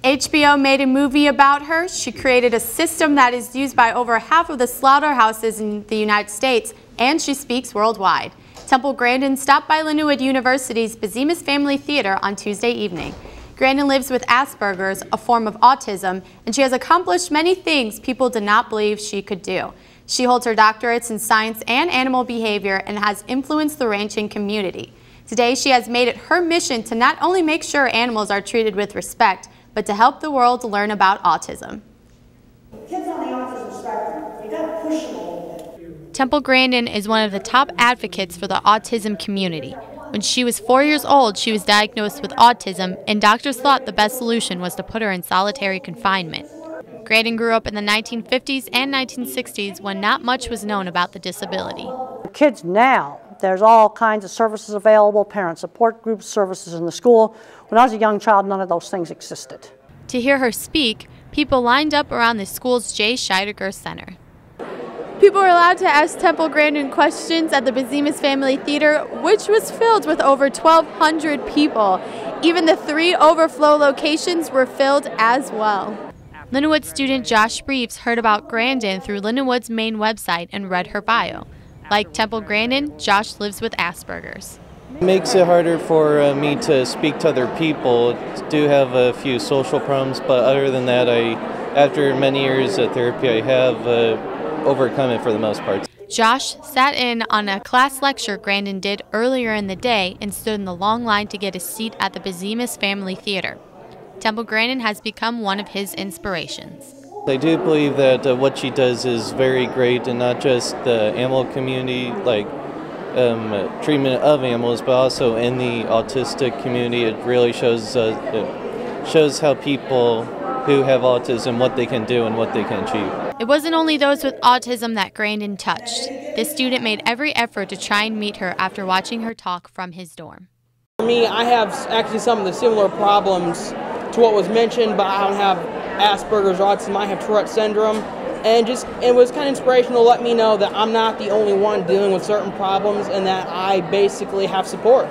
HBO made a movie about her. She created a system that is used by over half of the slaughterhouses in the United States, and she speaks worldwide. Temple Grandin stopped by Lindenwood University's Bezemus Family Theater on Tuesday evening. Grandin lives with Asperger's, a form of autism, and she has accomplished many things people did not believe she could do. She holds her doctorates in science and animal behavior and has influenced the ranching community. Today, she has made it her mission to not only make sure animals are treated with respect, but to help the world learn about autism. Kids on the autism spectrum, you gotta push them a little bit. Temple Grandin is one of the top advocates for the autism community. When she was 4 years old, she was diagnosed with autism, and doctors thought the best solution was to put her in solitary confinement. Grandin grew up in the 1950s and 1960s when not much was known about the disability. Kids now, there's all kinds of services available, parent support groups, services in the school. When I was a young child, none of those things existed. To hear her speak, people lined up around the school's J. Scheidegger Center. People were allowed to ask Temple Grandin questions at the Bezemus Family Theater, which was filled with over 1,200 people. Even the 3 overflow locations were filled as well. Lindenwood student Josh Reeves heard about Grandin through Lindenwood's main website and read her bio. Like Temple Grandin, Josh lives with Asperger's. It makes it harder for me to speak to other people. I do have a few social problems, but other than that, after many years of therapy, I have overcome it for the most part. Josh sat in on a class lecture Grandin did earlier in the day and stood in the long line to get a seat at the Bezemus Family Theater. Temple Grandin has become one of his inspirations. I do believe that what she does is very great, and not just the animal community, like treatment of animals, but also in the autistic community. It really shows how people who have autism, what they can do and what they can achieve. It wasn't only those with autism that Grandin touched. This student made every effort to try and meet her after watching her talk from his dorm. For me, I have actually some of the similar problems to what was mentioned, but I don't have Asperger's or autism. I have Tourette syndrome, and it was kind of inspirational to let me know that I'm not the only one dealing with certain problems and that I basically have support.